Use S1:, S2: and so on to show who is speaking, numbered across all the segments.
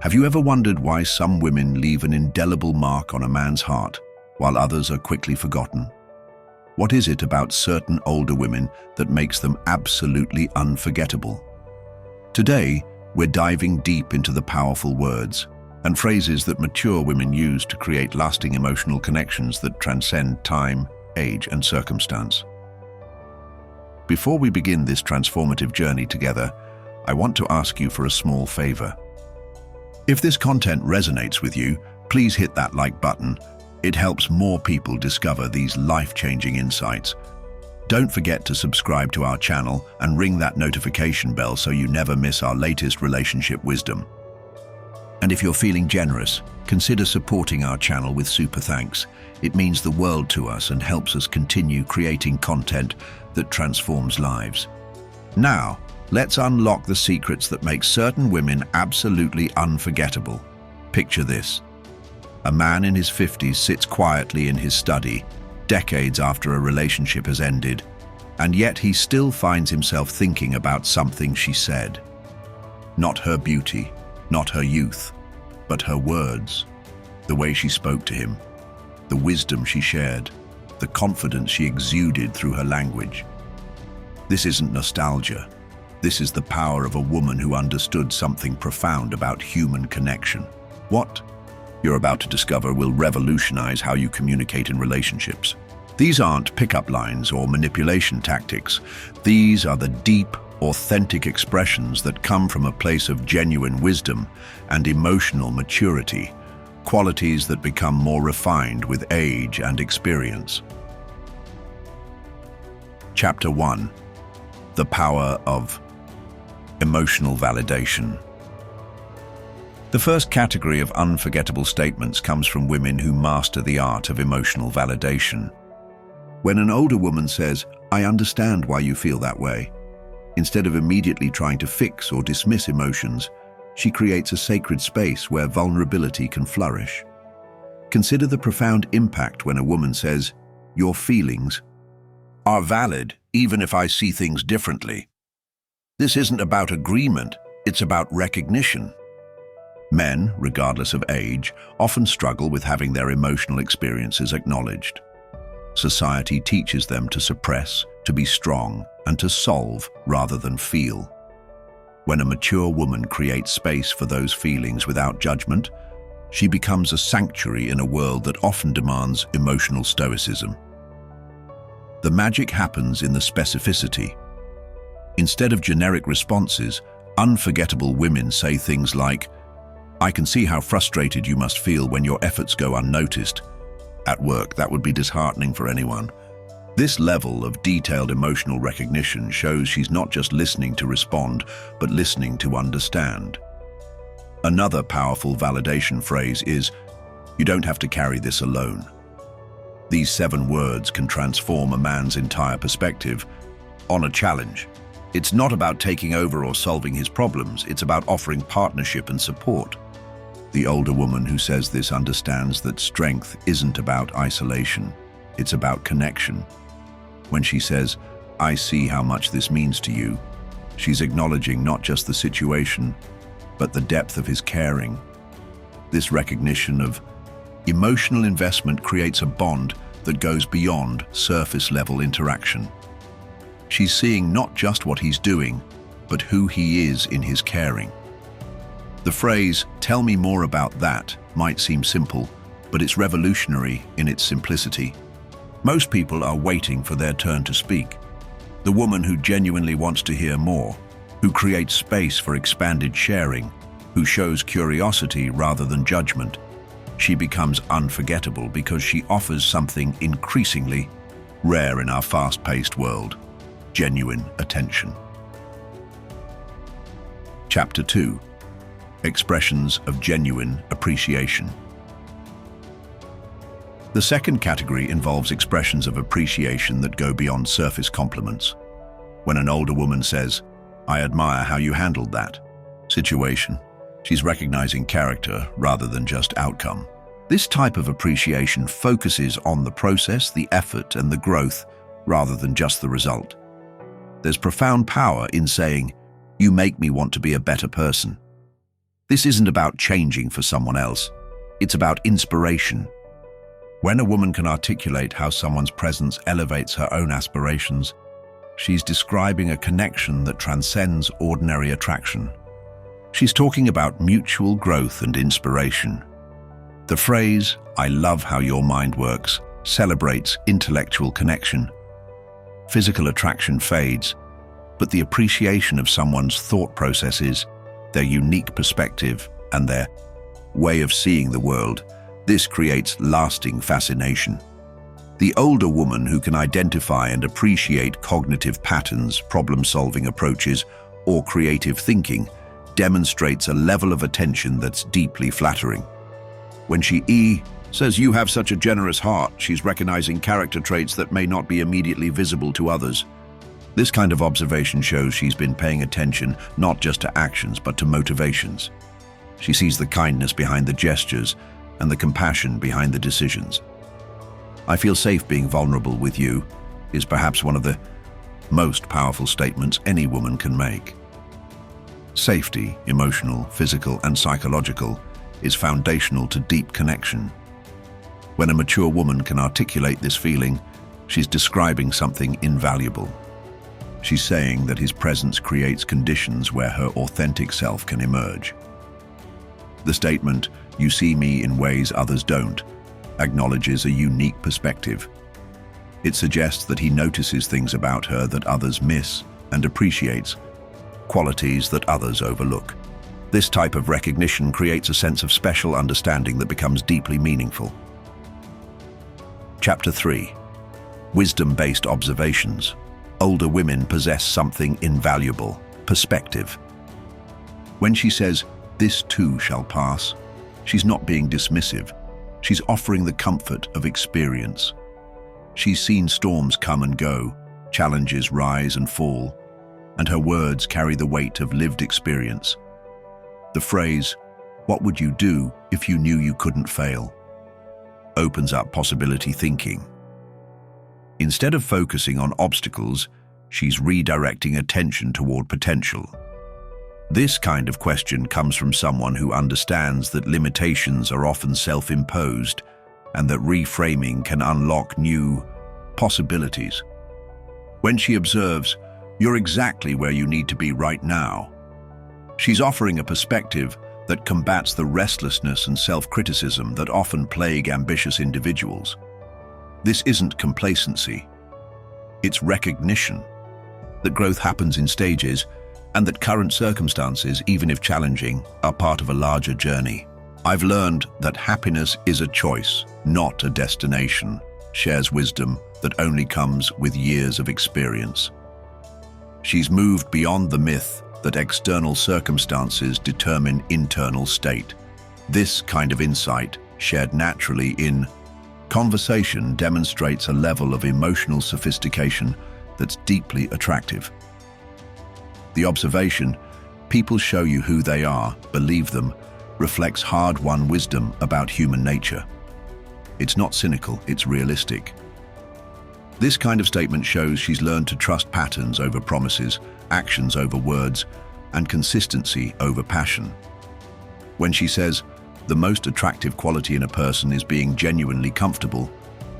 S1: Have you ever wondered why some women leave an indelible mark on a man's heart, while others are quickly forgotten? What is it about certain older women that makes them absolutely unforgettable? Today, we're diving deep into the powerful words and phrases that mature women use to create lasting emotional connections that transcend time, age, and circumstance. Before we begin this transformative journey together, I want to ask you for a small favor. If this content resonates with you, please hit that like button. It helps more people discover these life-changing insights. Don't forget to subscribe to our channel and ring that notification bell so you never miss our latest relationship wisdom. And if you're feeling generous, consider supporting our channel with super thanks. It means the world to us and helps us continue creating content that transforms lives. Now, let's unlock the secrets that make certain women absolutely unforgettable. Picture this. A man in his 50s sits quietly in his study, decades after a relationship has ended, and yet he still finds himself thinking about something she said. Not her beauty, not her youth, but her words, the way she spoke to him, the wisdom she shared, the confidence she exuded through her language. This isn't nostalgia. This is the power of a woman who understood something profound about human connection. What you're about to discover will revolutionize how you communicate in relationships. These aren't pickup lines or manipulation tactics. These are the deep, authentic expressions that come from a place of genuine wisdom and emotional maturity, qualities that become more refined with age and experience. Chapter 1. The power of emotional validation. The first category of unforgettable statements comes from women who master the art of emotional validation. When an older woman says, "I understand why you feel that way," instead of immediately trying to fix or dismiss emotions, she creates a sacred space where vulnerability can flourish. Consider the profound impact when a woman says, "Your feelings are valid even if I see things differently." This isn't about agreement, it's about recognition. Men, regardless of age, often struggle with having their emotional experiences acknowledged. Society teaches them to suppress, to be strong, and to solve rather than feel. When a mature woman creates space for those feelings without judgment, she becomes a sanctuary in a world that often demands emotional stoicism. The magic happens in the specificity. Instead of generic responses, unforgettable women say things like, "I can see how frustrated you must feel when your efforts go unnoticed. At work, that would be disheartening for anyone." This level of detailed emotional recognition shows she's not just listening to respond, but listening to understand. Another powerful validation phrase is, "You don't have to carry this alone." These 7 words can transform a man's entire perspective on a challenge. It's not about taking over or solving his problems, it's about offering partnership and support. The older woman who says this understands that strength isn't about isolation, it's about connection. When she says, "I see how much this means to you," she's acknowledging not just the situation, but the depth of his caring. This recognition of emotional investment creates a bond that goes beyond surface-level interaction. She's seeing not just what he's doing, but who he is in his caring. The phrase, "Tell me more about that," might seem simple, but it's revolutionary in its simplicity. Most people are waiting for their turn to speak. The woman who genuinely wants to hear more, who creates space for expanded sharing, who shows curiosity rather than judgment, she becomes unforgettable because she offers something increasingly rare in our fast-paced world: genuine attention. Chapter 2. Expressions of genuine appreciation. The second category involves expressions of appreciation that go beyond surface compliments. When an older woman says, "I admire how you handled that situation," she's recognizing character rather than just outcome. This type of appreciation focuses on the process, the effort, and the growth rather than just the result. There's profound power in saying, "You make me want to be a better person." This isn't about changing for someone else. It's about inspiration. When a woman can articulate how someone's presence elevates her own aspirations, she's describing a connection that transcends ordinary attraction. She's talking about mutual growth and inspiration. The phrase, "I love how your mind works," celebrates intellectual connection. Physical attraction fades, but the appreciation of someone's thought processes, their unique perspective, and their way of seeing the world, this creates lasting fascination. The older woman who can identify and appreciate cognitive patterns, problem-solving approaches, or creative thinking demonstrates a level of attention that's deeply flattering. When she says, "You have such a generous heart," she's recognizing character traits that may not be immediately visible to others. This kind of observation shows she's been paying attention not just to actions but to motivations. She sees the kindness behind the gestures and the compassion behind the decisions. "I feel safe being vulnerable with you" is perhaps one of the most powerful statements any woman can make. Safety, emotional, physical, and psychological, is foundational to deep connection. When a mature woman can articulate this feeling, she's describing something invaluable. She's saying that his presence creates conditions where her authentic self can emerge. The statement, "You see me in ways others don't," acknowledges a unique perspective. It suggests that he notices things about her that others miss and appreciates, qualities that others overlook. This type of recognition creates a sense of special understanding that becomes deeply meaningful. Chapter 3. Wisdom-based observations. Older women possess something invaluable: perspective. When she says, "This too shall pass," she's not being dismissive. She's offering the comfort of experience. She's seen storms come and go, challenges rise and fall, and her words carry the weight of lived experience. The phrase, "What would you do if you knew you couldn't fail?" opens up possibility thinking. Instead of focusing on obstacles, she's redirecting attention toward potential. This kind of question comes from someone who understands that limitations are often self-imposed and that reframing can unlock new possibilities. When she observes, "You're exactly where you need to be right now," she's offering a perspective that combats the restlessness and self-criticism that often plague ambitious individuals. This isn't complacency. It's recognition that growth happens in stages and that current circumstances, even if challenging, are part of a larger journey. "I've learned that happiness is a choice, not a destination," shares wisdom that only comes with years of experience. She's moved beyond the myth that external circumstances determine internal state. This kind of insight, shared naturally in conversation, demonstrates a level of emotional sophistication that's deeply attractive. The observation, "People show you who they are, believe them," reflects hard-won wisdom about human nature. It's not cynical, it's realistic. This kind of statement shows she's learned to trust patterns over promises, actions over words, and consistency over passion. When she says, "The most attractive quality in a person is being genuinely comfortable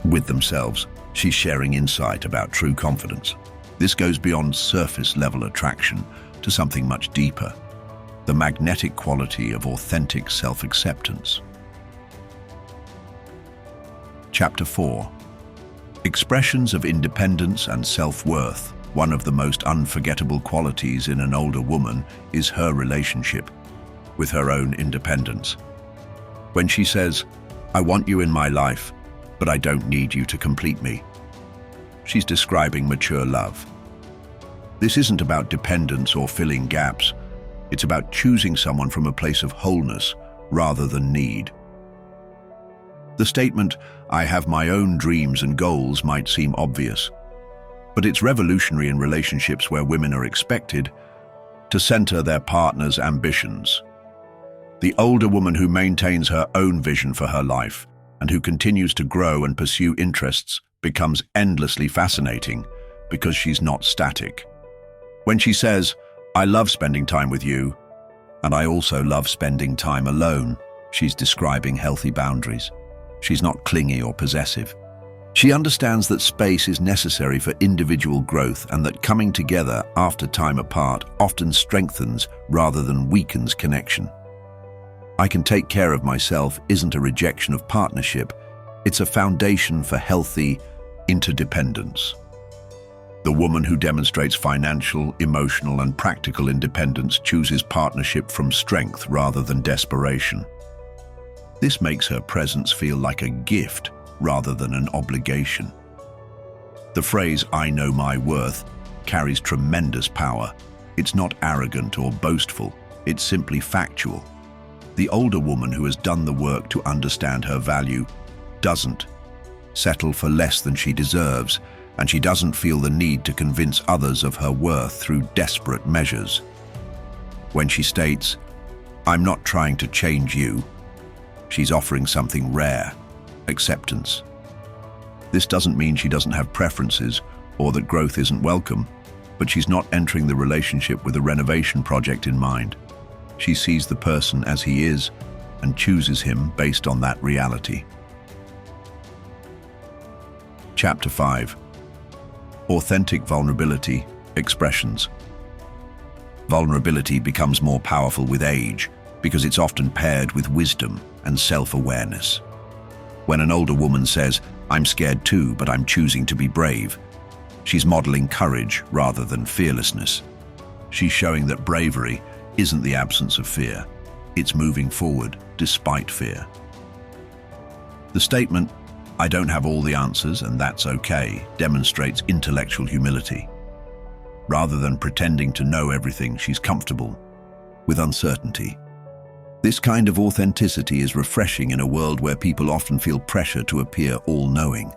S1: with themselves," she's sharing insight about true confidence. This goes beyond surface-level attraction to something much deeper: the magnetic quality of authentic self-acceptance. Chapter 4. Expressions of independence and self-worth. One of the most unforgettable qualities in an older woman is her relationship with her own independence. When she says, "I want you in my life, but I don't need you to complete me," she's describing mature love. This isn't about dependence or filling gaps. It's about choosing someone from a place of wholeness rather than need. The statement, "I have my own dreams and goals," might seem obvious, but it's revolutionary in relationships where women are expected to center their partner's ambitions. The older woman who maintains her own vision for her life and who continues to grow and pursue interests becomes endlessly fascinating because she's not static. When she says, "I love spending time with you," And I also love spending time alone. She's describing healthy boundaries. She's not clingy or possessive. She understands that space is necessary for individual growth and that coming together after time apart often strengthens rather than weakens connection. I can take care of myself isn't a rejection of partnership, it's a foundation for healthy interdependence. The woman who demonstrates financial, emotional, and practical independence chooses partnership from strength rather than desperation. This makes her presence feel like a gift rather than an obligation. The phrase, "I know my worth," carries tremendous power. It's not arrogant or boastful, it's simply factual. The older woman who has done the work to understand her value doesn't settle for less than she deserves, and she doesn't feel the need to convince others of her worth through desperate measures. When she states, "I'm not trying to change you," she's offering something rare: acceptance. This doesn't mean she doesn't have preferences or that growth isn't welcome, but she's not entering the relationship with a renovation project in mind. She sees the person as he is and chooses him based on that reality. Chapter 5. Authentic vulnerability expressions. Vulnerability becomes more powerful with age because it's often paired with wisdom and self-awareness. When an older woman says, "I'm scared too, but I'm choosing to be brave," she's modeling courage rather than fearlessness. She's showing that bravery isn't the absence of fear, it's moving forward despite fear. The statement, "I don't have all the answers and that's okay," demonstrates intellectual humility. Rather than pretending to know everything, she's comfortable with uncertainty. This kind of authenticity is refreshing in a world where people often feel pressure to appear all-knowing.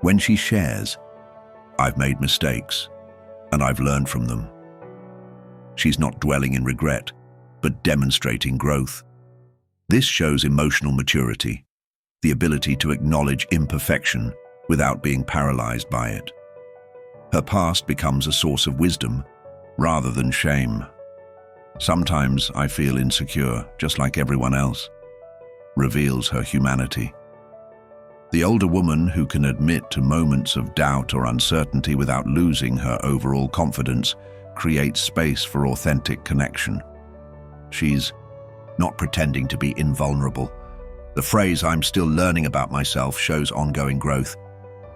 S1: When she shares, "I've made mistakes, and I've learned from them," she's not dwelling in regret, but demonstrating growth. This shows emotional maturity, the ability to acknowledge imperfection without being paralyzed by it. Her past becomes a source of wisdom rather than shame. "Sometimes I feel insecure, just like everyone else," reveals her humanity. The older woman who can admit to moments of doubt or uncertainty without losing her overall confidence creates space for authentic connection. She's not pretending to be invulnerable. The phrase, "I'm still learning about myself," shows ongoing growth.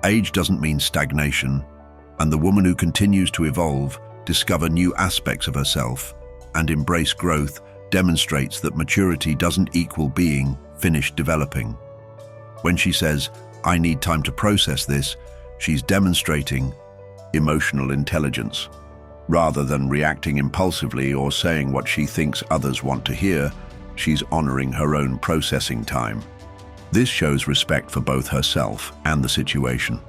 S1: Age doesn't mean stagnation, and the woman who continues to evolve, discover new aspects of herself, and embrace growth demonstrates that maturity doesn't equal being finished developing. When she says, "I need time to process this," she's demonstrating emotional intelligence. Rather than reacting impulsively or saying what she thinks others want to hear, she's honoring her own processing time. This shows respect for both herself and the situation.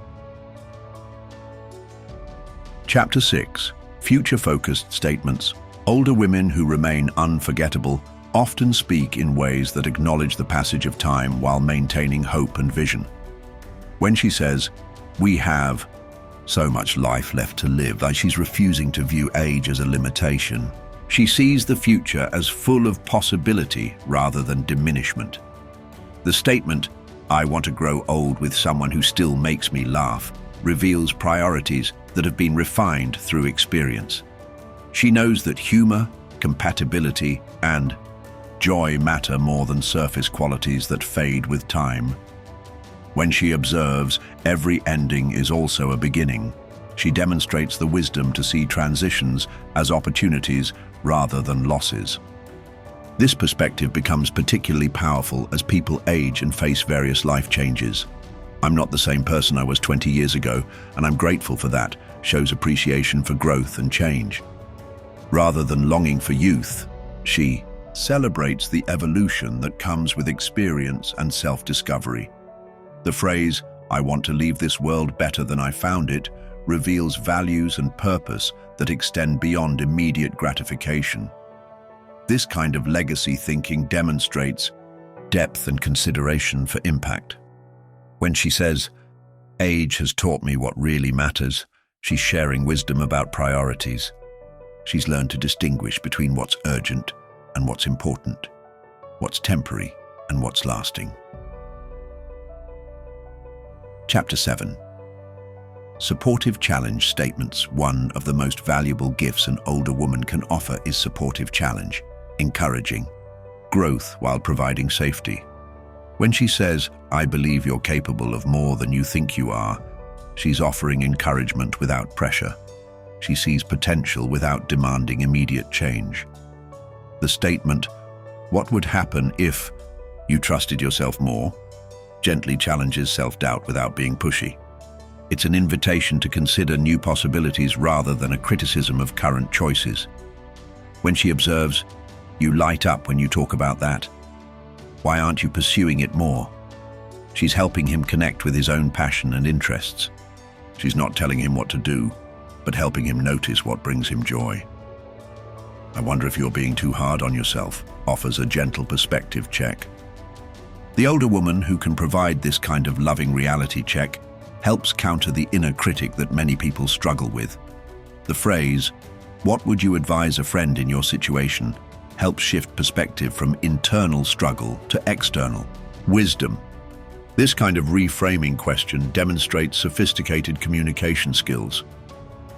S1: Chapter 6. Future-focused statements. Older women who remain unforgettable often speak in ways that acknowledge the passage of time while maintaining hope and vision. When she says, "We have so much life left to live," like she's refusing to view age as a limitation. She sees the future as full of possibility rather than diminishment. The statement, "I want to grow old with someone who still makes me laugh," reveals priorities that have been refined through experience. She knows that humor, compatibility, and joy matter more than surface qualities that fade with time. When she observes, every ending is also a beginning, she demonstrates the wisdom to see transitions as opportunities rather than losses. This perspective becomes particularly powerful as people age and face various life changes. "I'm not the same person I was 20 years ago, and I'm grateful for that," shows appreciation for growth and change. Rather than longing for youth, she celebrates the evolution that comes with experience and self-discovery. The phrase, "I want to leave this world better than I found it," reveals values and purpose that extend beyond immediate gratification. This kind of legacy thinking demonstrates depth and consideration for impact. When she says, "Age has taught me what really matters," she's sharing wisdom about priorities. She's learned to distinguish between what's urgent and what's important, what's temporary and what's lasting. Chapter 7. Supportive challenge statements. One of the most valuable gifts an older woman can offer is supportive challenge, encouraging growth while providing safety. When she says, "I believe you're capable of more than you think you are," she's offering encouragement without pressure. She sees potential without demanding immediate change. The statement, "What would happen if you trusted yourself more?" gently challenges self-doubt without being pushy. It's an invitation to consider new possibilities rather than a criticism of current choices. When she observes, "You light up when you talk about that. Why aren't you pursuing it more?" she's helping him connect with his own passion and interests. She's not telling him what to do, but helping him notice what brings him joy. "I wonder if you're being too hard on yourself," offers a gentle perspective check. The older woman who can provide this kind of loving reality check helps counter the inner critic that many people struggle with. The phrase, "What would you advise a friend in your situation?" helps shift perspective from internal struggle to external wisdom. This kind of reframing question demonstrates sophisticated communication skills.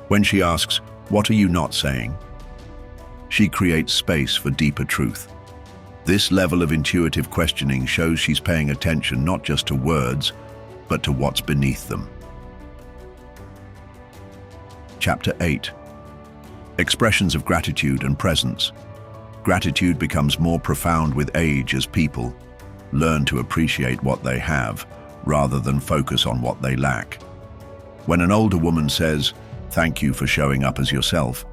S1: When she asks, "What are you not saying?" she creates space for deeper truth. This level of intuitive questioning shows she's paying attention not just to words, but to what's beneath them. Chapter 8. Expressions of gratitude and presence. Gratitude becomes more profound with age as people learn to appreciate what they have rather than focus on what they lack. When an older woman says, "Thank you for showing up as yourself,"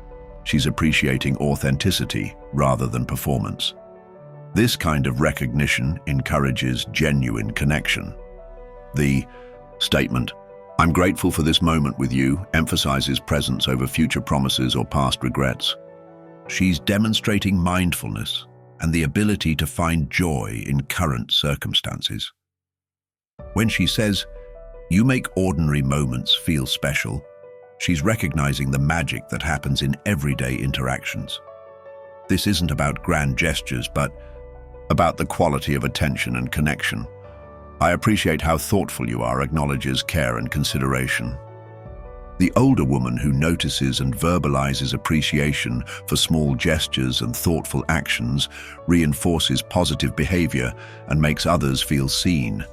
S1: she's appreciating authenticity rather than performance. This kind of recognition encourages genuine connection. The statement, "I'm grateful for this moment with you," emphasizes presence over future promises or past regrets. She's demonstrating mindfulness and the ability to find joy in current circumstances. When she says, "You make ordinary moments feel special," she's recognizing the magic that happens in everyday interactions. This isn't about grand gestures, but about the quality of attention and connection. "I appreciate how thoughtful you are," acknowledges care and consideration. The older woman who notices and verbalizes appreciation for small gestures and thoughtful actions reinforces positive behavior and makes others feel seen.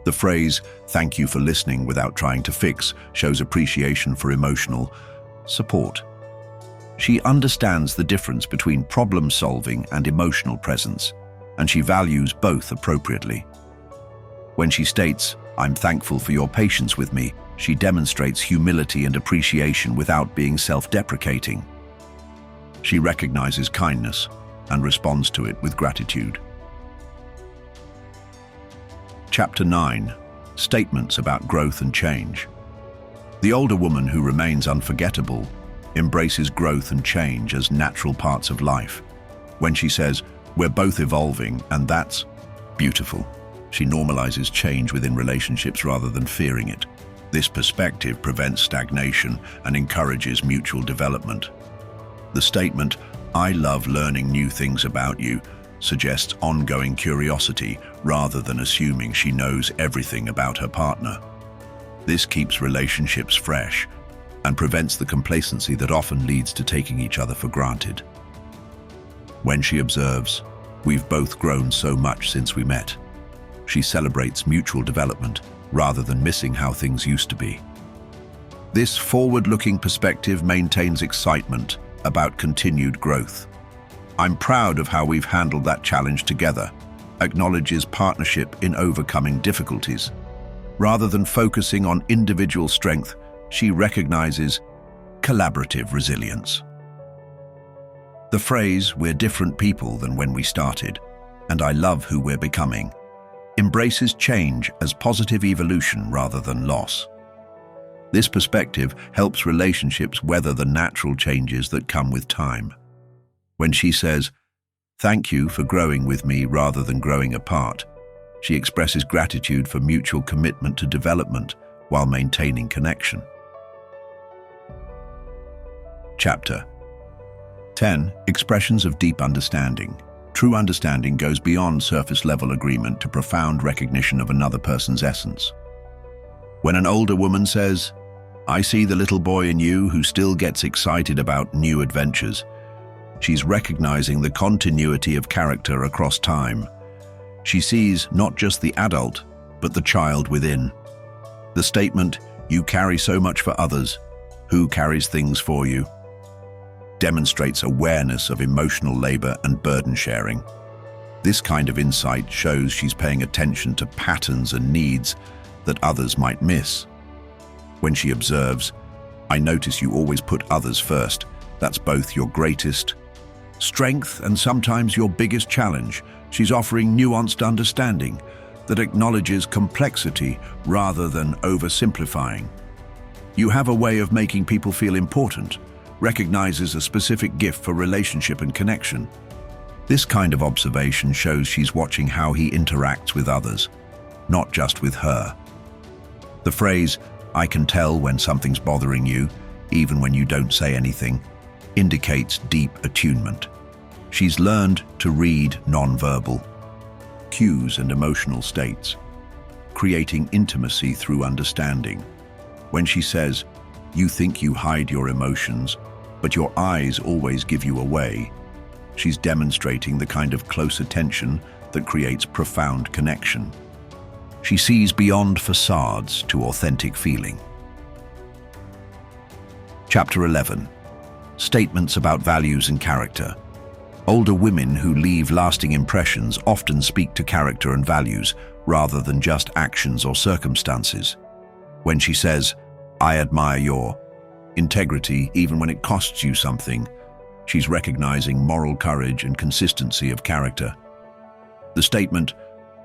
S1: The phrase, "Thank you for listening without trying to fix," shows appreciation for emotional support. She understands the difference between problem-solving and emotional presence, and she values both appropriately. When she states, "I'm thankful for your patience with me," she demonstrates humility and appreciation without being self-deprecating. She recognizes kindness and responds to it with gratitude. Chapter 9. Statements about growth and change. The older woman who remains unforgettable embraces growth and change as natural parts of life. When she says, "We're both evolving, and that's beautiful," she normalizes change within relationships rather than fearing it. This perspective prevents stagnation and encourages mutual development. The statement, "I love learning new things about you," suggests ongoing curiosity rather than assuming she knows everything about her partner. This keeps relationships fresh and prevents the complacency that often leads to taking each other for granted. When she observes, "We've both grown so much since we met," she celebrates mutual development rather than missing how things used to be. This forward-looking perspective maintains excitement about continued growth. "I'm proud of how we've handled that challenge together," acknowledges partnership in overcoming difficulties. Rather than focusing on individual strength, she recognizes collaborative resilience. The phrase, "We're different people than when we started, and I love who we're becoming," embraces change as positive evolution rather than loss. This perspective helps relationships weather the natural changes that come with time. When she says, "Thank you for growing with me rather than growing apart," she expresses gratitude for mutual commitment to development while maintaining connection. Chapter 10. Expressions of deep understanding. True understanding goes beyond surface-level agreement to profound recognition of another person's essence. When an older woman says, "I see the little boy in you who still gets excited about new adventures," she's recognizing the continuity of character across time. She sees not just the adult, but the child within. The statement, "You carry so much for others, who carries things for you?" demonstrates awareness of emotional labor and burden sharing. This kind of insight shows she's paying attention to patterns and needs that others might miss. When she observes, "I notice you always put others first," that's both your greatest strength and sometimes your biggest challenge. She's offering nuanced understanding that acknowledges complexity rather than oversimplifying. You have a way of making people feel important, recognizes a specific gift for relationship and connection. This kind of observation shows she's watching how he interacts with others, not just with her. The phrase, "I can tell when something's bothering you, even when you don't say anything," indicates deep attunement. She's learned to read nonverbal cues and emotional states, creating intimacy through understanding. When she says, "You think you hide your emotions, but your eyes always give you away," she's demonstrating the kind of close attention that creates profound connection. She sees beyond facades to authentic feeling. Chapter 11. Statements about values and character. Older women who leave lasting impressions often speak to character and values rather than just actions or circumstances. When she says, "I admire your integrity even when it costs you something," she's recognizing moral courage and consistency of character. The statement,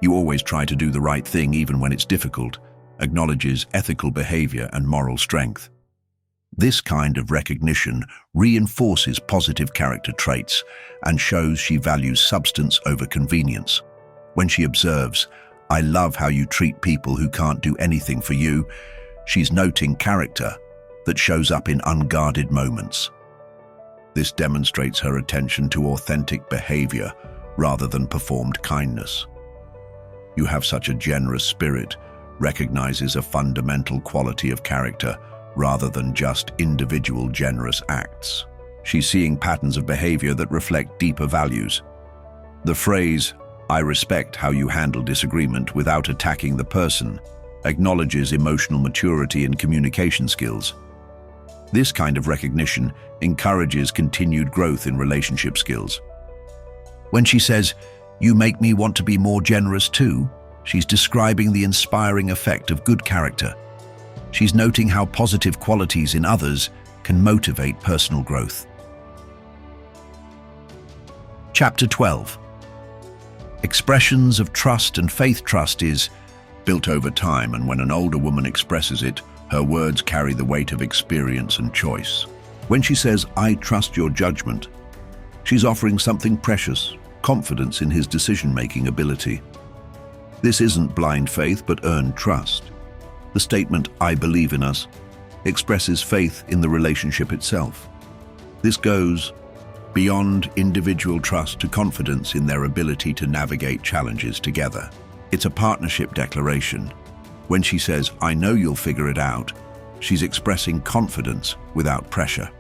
S1: "You always try to do the right thing even when it's difficult," acknowledges ethical behavior and moral strength. This kind of recognition reinforces positive character traits and shows she values substance over convenience. When she observes, "I love how you treat people who can't do anything for you," she's noting character that shows up in unguarded moments. This demonstrates her attention to authentic behavior rather than performed kindness. "You have such a generous spirit," recognizes a fundamental quality of character rather than just individual generous acts. She's seeing patterns of behavior that reflect deeper values. The phrase, "I respect how you handle disagreement without attacking the person," acknowledges emotional maturity and communication skills. This kind of recognition encourages continued growth in relationship skills. When she says, "You make me want to be more generous too," she's describing the inspiring effect of good character. She's noting how positive qualities in others can motivate personal growth. Chapter 12. Expressions of trust and faith. Trust is built over time, and when an older woman expresses it, her words carry the weight of experience and choice. When she says, "I trust your judgment," she's offering something precious, confidence in his decision-making ability. This isn't blind faith, but earned trust. The statement, "I believe in us," expresses faith in the relationship itself. This goes beyond individual trust to confidence in their ability to navigate challenges together. It's a partnership declaration. When she says, "I know you'll figure it out," she's expressing confidence without pressure.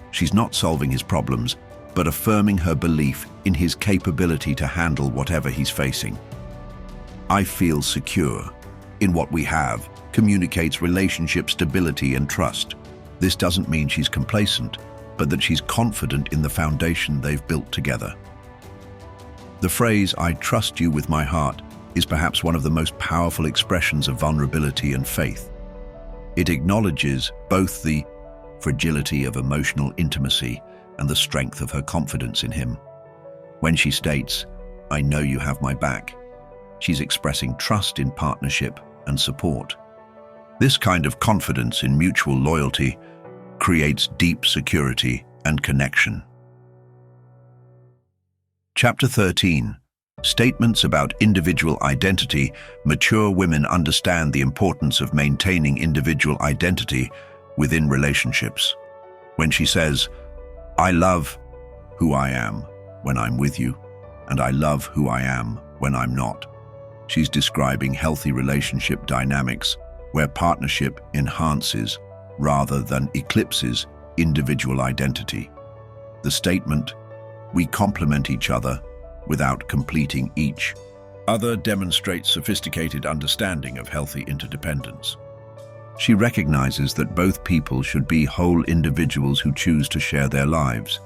S1: She's not solving his problems, but affirming her belief in his capability to handle whatever he's facing. "I feel secure in what we have," communicates relationship stability and trust. This doesn't mean she's complacent, but that she's confident in the foundation they've built together. The phrase, "I trust you with my heart," is perhaps one of the most powerful expressions of vulnerability and faith. It acknowledges both the fragility of emotional intimacy and the strength of her confidence in him. When she states, "I know you have my back," she's expressing trust in partnership and support. This kind of confidence in mutual loyalty creates deep security and connection. Chapter 13. Statements about individual identity. Mature women understand the importance of maintaining individual identity within relationships. When she says, "I love who I am when I'm with you, and I love who I am when I'm not. She's describing healthy relationship dynamics where partnership enhances rather than eclipses individual identity. The statement, "We complement each other without completing each other," demonstrates sophisticated understanding of healthy interdependence. She recognizes that both people should be whole individuals who choose to share their lives.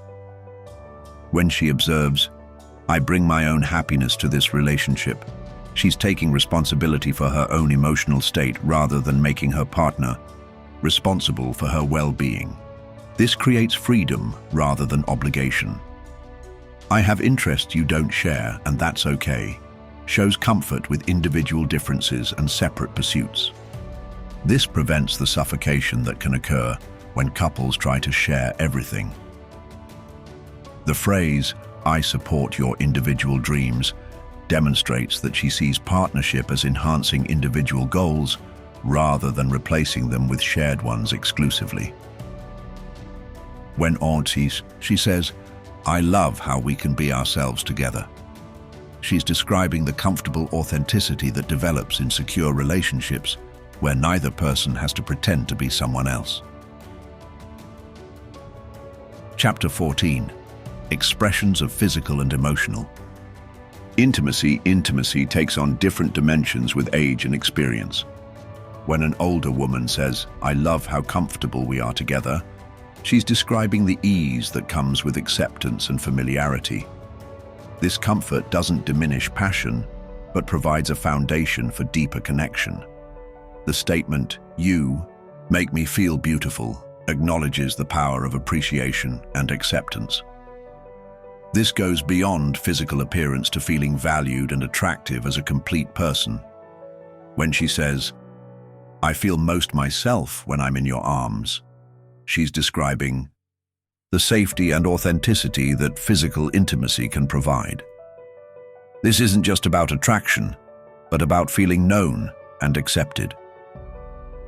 S1: When she observes, "I bring my own happiness to this relationship," she's taking responsibility for her own emotional state rather than making her partner responsible for her well-being. This creates freedom rather than obligation. "I have interests you don't share, and that's okay," shows comfort with individual differences and separate pursuits. This prevents the suffocation that can occur when couples try to share everything. The phrase, "I support your individual dreams," demonstrates that she sees partnership as enhancing individual goals rather than replacing them with shared ones exclusively. When aunties, she says, "I love how we can be ourselves together." She's describing the comfortable authenticity that develops in secure relationships where neither person has to pretend to be someone else. Chapter 14. Expressions of physical and emotional. Intimacy takes on different dimensions with age and experience. When an older woman says, "I love how comfortable we are together," she's describing the ease that comes with acceptance and familiarity. This comfort doesn't diminish passion, but provides a foundation for deeper connection. The statement, "You make me feel beautiful," acknowledges the power of appreciation and acceptance. This goes beyond physical appearance to feeling valued and attractive as a complete person. When she says, "I feel most myself when I'm in your arms," she's describing the safety and authenticity that physical intimacy can provide. This isn't just about attraction, but about feeling known and accepted.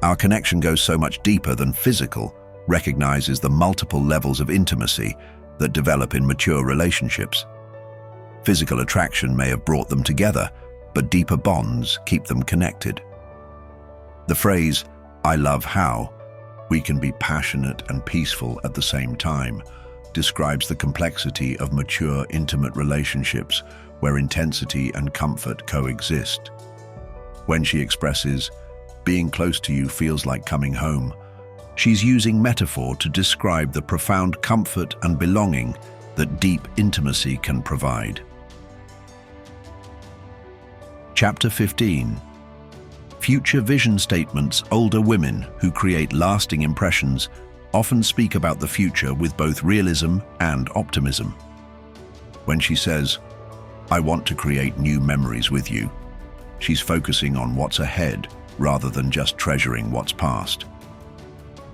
S1: Our connection goes so much deeper than physical, recognizes the multiple levels of intimacy that develop in mature relationships. Physical attraction may have brought them together, but deeper bonds keep them connected. The phrase, "I love how we can be passionate and peaceful at the same time," describes the complexity of mature, intimate relationships where intensity and comfort coexist. When she expresses, "Being close to you feels like coming home," she's using metaphor to describe the profound comfort and belonging that deep intimacy can provide. Chapter 15. Future vision statements. Older women who create lasting impressions often speak about the future with both realism and optimism. When she says, "I want to create new memories with you," she's focusing on what's ahead rather than just treasuring what's past.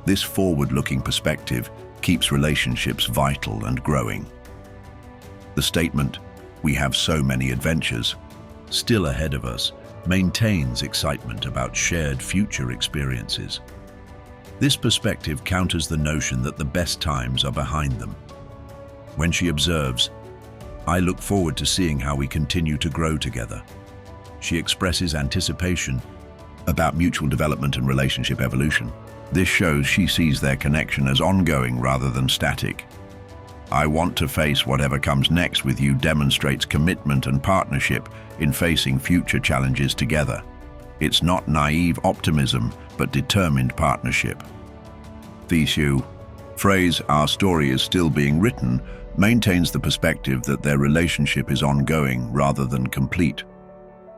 S1: This forward-looking perspective keeps relationships vital and growing. The statement, "We have so many adventures still ahead of us," maintains excitement about shared future experiences. This perspective counters the notion that the best times are behind them. When she observes, "I look forward to seeing how we continue to grow together," she expresses anticipation about mutual development and relationship evolution. This shows she sees their connection as ongoing rather than static. "I want to face whatever comes next with you" demonstrates commitment and partnership in facing future challenges together. It's not naive optimism, but determined partnership. The phrase, "Our story is still being written," maintains the perspective that their relationship is ongoing rather than complete.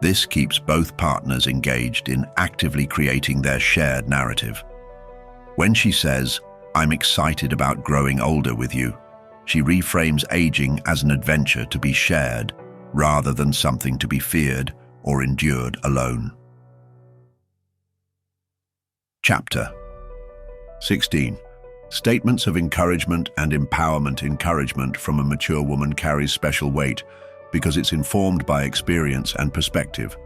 S1: This keeps both partners engaged in actively creating their shared narrative. When she says, "I'm excited about growing older with you," she reframes aging as an adventure to be shared rather than something to be feared or endured alone. Chapter 16. Statements of encouragement and empowerment. Encouragement from a mature woman carries special weight because it's informed by experience and perspective.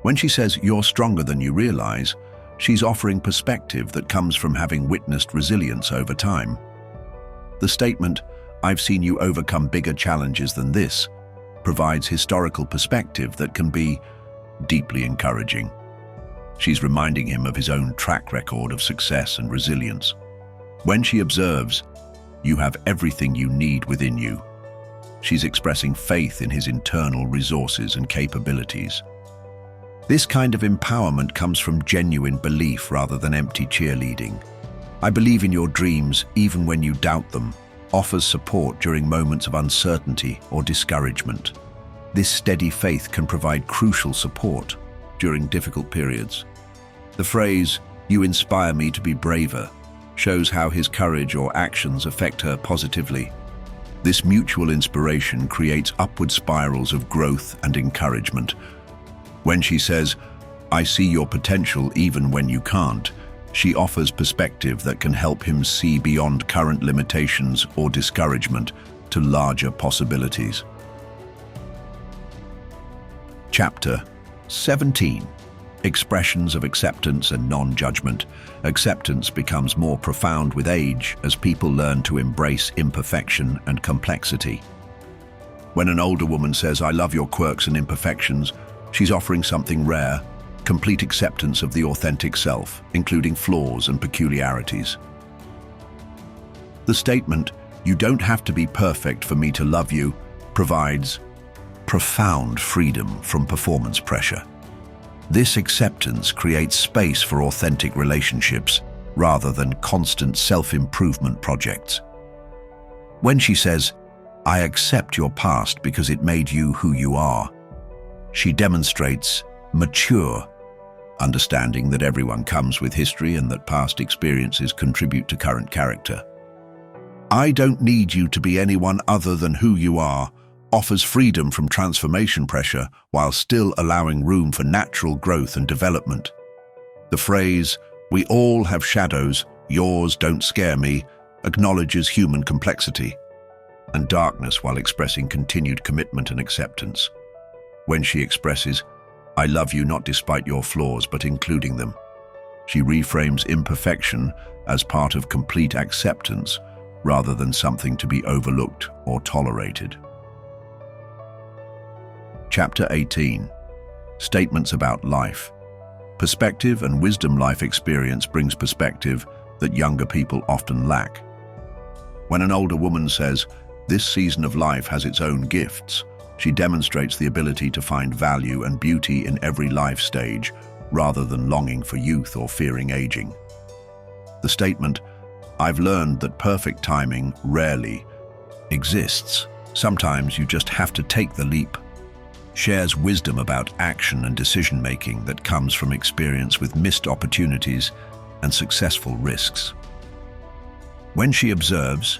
S1: When she says, "You're stronger than you realize," she's offering perspective that comes from having witnessed resilience over time. The statement, "I've seen you overcome bigger challenges than this," provides historical perspective that can be deeply encouraging. She's reminding him of his own track record of success and resilience. When she observes, "You have everything you need within you," she's expressing faith in his internal resources and capabilities. This kind of empowerment comes from genuine belief rather than empty cheerleading. "I believe in your dreams even when you doubt them," offers support during moments of uncertainty or discouragement. This steady faith can provide crucial support during difficult periods. The phrase, "You inspire me to be braver," shows how his courage or actions affect her positively. This mutual inspiration creates upward spirals of growth and encouragement. When she says, "I see your potential even when you can't," she offers perspective that can help him see beyond current limitations or discouragement to larger possibilities. Chapter 17. Expressions of acceptance and non-judgment. Acceptance becomes more profound with age as people learn to embrace imperfection and complexity. When an older woman says, "I love your quirks and imperfections," she's offering something rare, complete acceptance of the authentic self, including flaws and peculiarities. The statement, "You don't have to be perfect for me to love you," provides profound freedom from performance pressure. This acceptance creates space for authentic relationships rather than constant self-improvement projects. When she says, "I accept your past because it made you who you are," she demonstrates mature understanding that everyone comes with history and that past experiences contribute to current character. "I don't need you to be anyone other than who you are," offers freedom from transformation pressure while still allowing room for natural growth and development. The phrase, "We all have shadows, yours don't scare me," acknowledges human complexity and darkness while expressing continued commitment and acceptance. When she expresses, "I love you not despite your flaws but including them," she reframes imperfection as part of complete acceptance rather than something to be overlooked or tolerated. Chapter 18. Statements about life. Perspective and wisdom. Life experience brings perspective that younger people often lack. When an older woman says, "This season of life has its own gifts," she demonstrates the ability to find value and beauty in every life stage rather than longing for youth or fearing aging. The statement, "I've learned that perfect timing rarely exists. Sometimes you just have to take the leap," shares wisdom about action and decision-making that comes from experience with missed opportunities and successful risks. When she observes,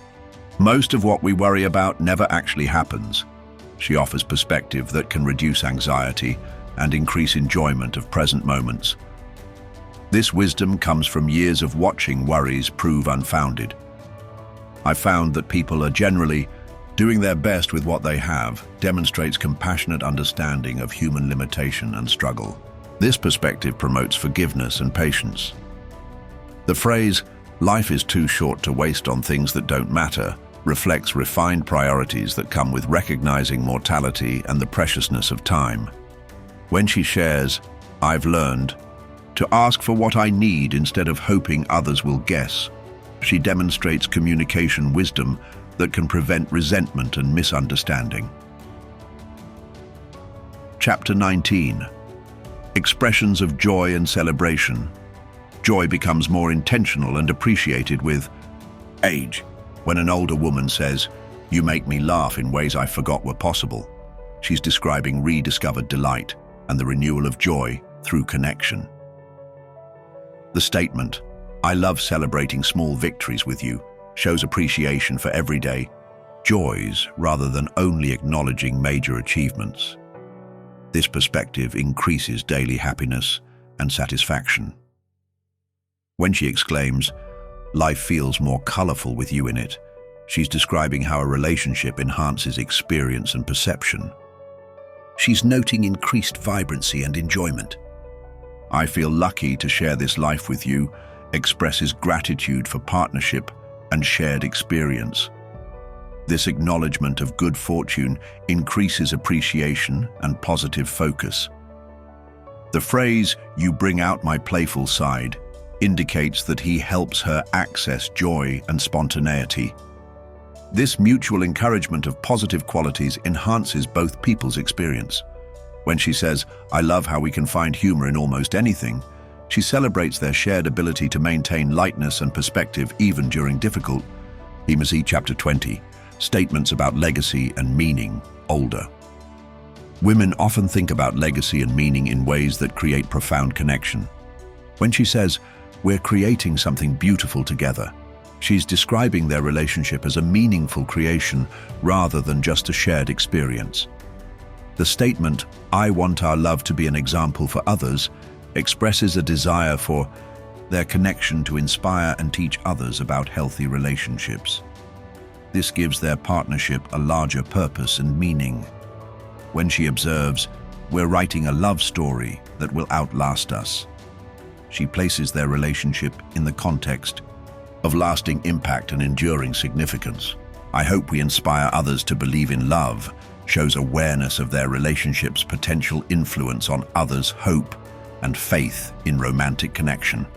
S1: "Most of what we worry about never actually happens," she offers perspective that can reduce anxiety and increase enjoyment of present moments. This wisdom comes from years of watching worries prove unfounded. "I've found that people are generally doing their best with what they have," demonstrates compassionate understanding of human limitation and struggle. This perspective promotes forgiveness and patience. The phrase, "Life is too short to waste on things that don't matter," reflects refined priorities that come with recognizing mortality and the preciousness of time. When she shares, "I've learned to ask for what I need instead of hoping others will guess," she demonstrates communication wisdom that can prevent resentment and misunderstanding. Chapter 19. Expressions of joy and celebration. Joy becomes more intentional and appreciated with age. When an older woman says, "You make me laugh in ways I forgot were possible," she's describing rediscovered delight and the renewal of joy through connection. The statement, "I love celebrating small victories with you," shows appreciation for everyday joys rather than only acknowledging major achievements. This perspective increases daily happiness and satisfaction. When she exclaims, "Life feels more colorful with you in it," she's describing how a relationship enhances experience and perception. She's noting increased vibrancy and enjoyment. "I feel lucky to share this life with you," expresses gratitude for partnership and shared experience. This acknowledgement of good fortune increases appreciation and positive focus. The phrase, "You bring out my playful side," indicates that he helps her access joy and spontaneity. This mutual encouragement of positive qualities enhances both people's experience. When she says, "I love how we can find humor in almost anything," she celebrates their shared ability to maintain lightness and perspective even during difficult. Embody Chapter 20, Statements about Legacy and Meaning, Older. Women often think about legacy and meaning in ways that create profound connection. When she says, "We're creating something beautiful together," she's describing their relationship as a meaningful creation rather than just a shared experience. The statement, "I want our love to be an example for others," expresses a desire for their connection to inspire and teach others about healthy relationships. This gives their partnership a larger purpose and meaning. When she observes, "We're writing a love story that will outlast us," she places their relationship in the context of lasting impact and enduring significance. "I hope we inspire others to believe in love," shows awareness of their relationship's potential influence on others' hope and faith in romantic connection.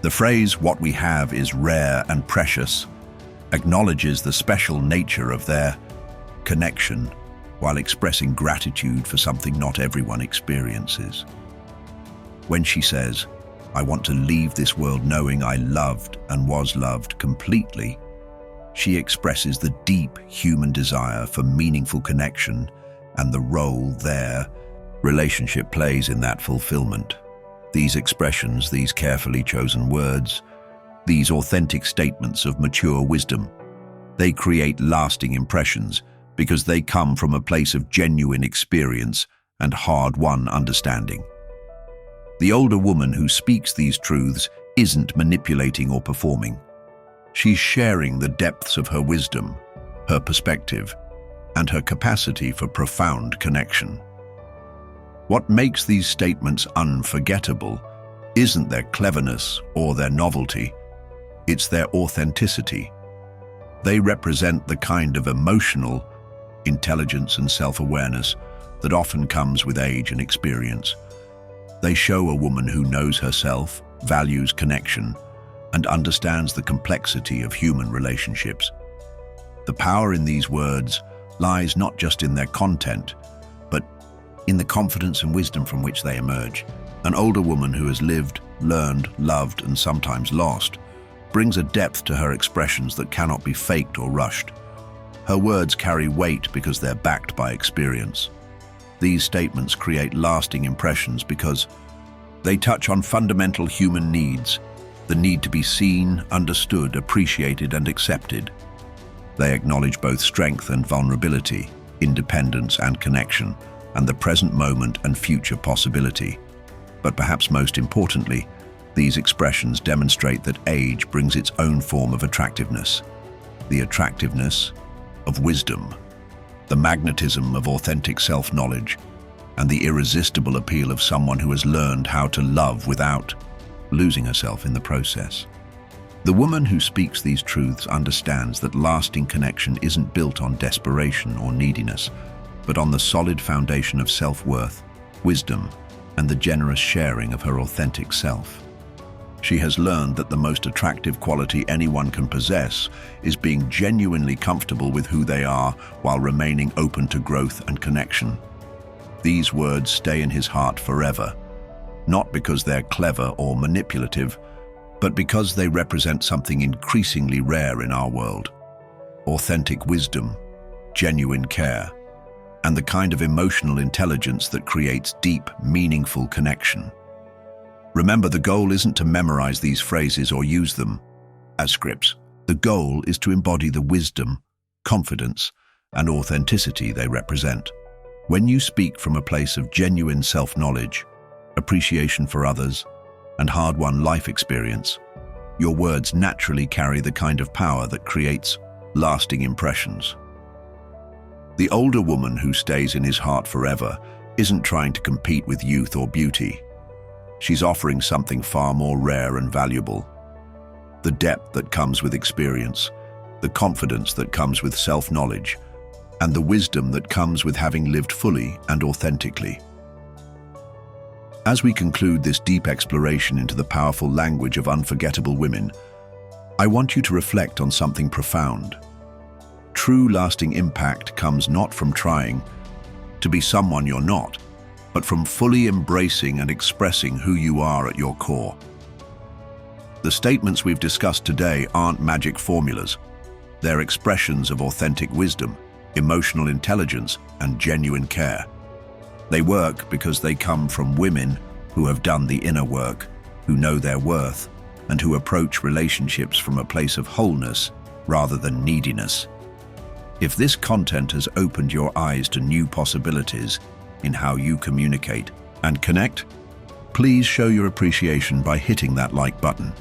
S1: The phrase, "What we have is rare and precious," acknowledges the special nature of their connection while expressing gratitude for something not everyone experiences. When she says, "I want to leave this world knowing I loved and was loved completely," she expresses the deep human desire for meaningful connection and the role their relationship plays in that fulfillment. These expressions, these carefully chosen words, these authentic statements of mature wisdom, they create lasting impressions because they come from a place of genuine experience and hard-won understanding. The older woman who speaks these truths isn't manipulating or performing. She's sharing the depths of her wisdom, her perspective, and her capacity for profound connection. What makes these statements unforgettable isn't their cleverness or their novelty, it's their authenticity. They represent the kind of emotional intelligence and self-awareness that often comes with age and experience. They show a woman who knows herself, values connection, and understands the complexity of human relationships. The power in these words lies not just in their content, but in the confidence and wisdom from which they emerge. An older woman who has lived, learned, loved, and sometimes lost brings a depth to her expressions that cannot be faked or rushed. Her words carry weight because they're backed by experience. These statements create lasting impressions because they touch on fundamental human needs, the need to be seen, understood, appreciated, and accepted. They acknowledge both strength and vulnerability, independence and connection, and the present moment and future possibility. But perhaps most importantly, these expressions demonstrate that age brings its own form of attractiveness. The attractiveness of wisdom, the magnetism of authentic self-knowledge, and the irresistible appeal of someone who has learned how to love without losing herself in the process. The woman who speaks these truths understands that lasting connection isn't built on desperation or neediness, but on the solid foundation of self-worth, wisdom, and the generous sharing of her authentic self. She has learned that the most attractive quality anyone can possess is being genuinely comfortable with who they are while remaining open to growth and connection. These words stay in his heart forever, not because they're clever or manipulative, but because they represent something increasingly rare in our world: authentic wisdom, genuine care, and the kind of emotional intelligence that creates deep, meaningful connection. Remember, the goal isn't to memorize these phrases or use them as scripts. The goal is to embody the wisdom, confidence, and authenticity they represent. When you speak from a place of genuine self-knowledge, appreciation for others, and hard-won life experience, your words naturally carry the kind of power that creates lasting impressions. The older woman who stays in his heart forever isn't trying to compete with youth or beauty. She's offering something far more rare and valuable: the depth that comes with experience, the confidence that comes with self-knowledge, and the wisdom that comes with having lived fully and authentically. As we conclude this deep exploration into the powerful language of unforgettable women, I want you to reflect on something profound. True lasting impact comes not from trying to be someone you're not, but from fully embracing and expressing who you are at your core. The statements we've discussed today aren't magic formulas. They're expressions of authentic wisdom, emotional intelligence, and genuine care. They work because they come from women who have done the inner work, who know their worth, and who approach relationships from a place of wholeness rather than neediness. If this content has opened your eyes to new possibilities in how you communicate and connect, please show your appreciation by hitting that like button.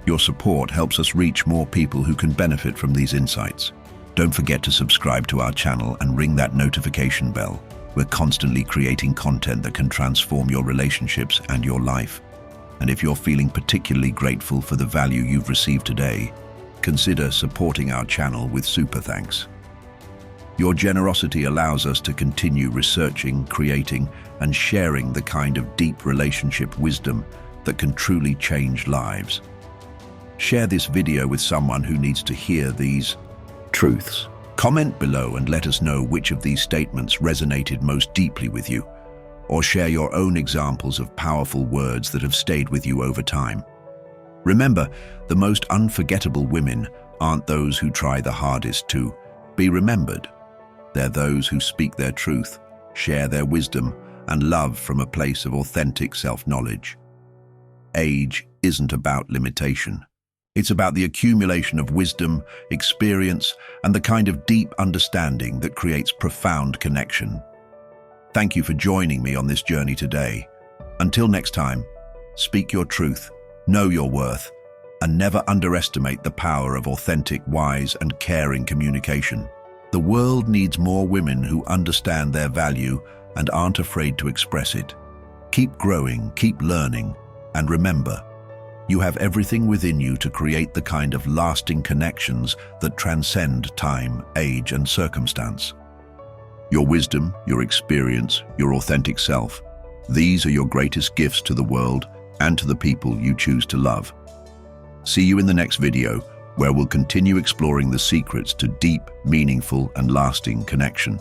S1: Your support helps us reach more people who can benefit from these insights. Don't forget to subscribe to our channel and ring that notification bell. We're constantly creating content that can transform your relationships and your life. And if you're feeling particularly grateful for the value you've received today, consider supporting our channel with super thanks. Your generosity allows us to continue researching, creating, and sharing the kind of deep relationship wisdom that can truly change lives. Share this video with someone who needs to hear these truths. Comment below and let us know which of these statements resonated most deeply with you, or share your own examples of powerful words that have stayed with you over time. Remember, the most unforgettable women aren't those who try the hardest to be remembered. They're those who speak their truth, share their wisdom, and love from a place of authentic self-knowledge. Age isn't about limitation. It's about the accumulation of wisdom, experience, and the kind of deep understanding that creates profound connection. Thank you for joining me on this journey today. Until next time, speak your truth, know your worth, and never underestimate the power of authentic, wise, and caring communication. The world needs more women who understand their value and aren't afraid to express it. Keep growing, keep learning, and remember, you have everything within you to create the kind of lasting connections that transcend time, age, and circumstance. Your wisdom, your experience, your authentic self, these are your greatest gifts to the world and to the people you choose to love. See you in the next video, where we'll continue exploring the secrets to deep, meaningful, and lasting connection.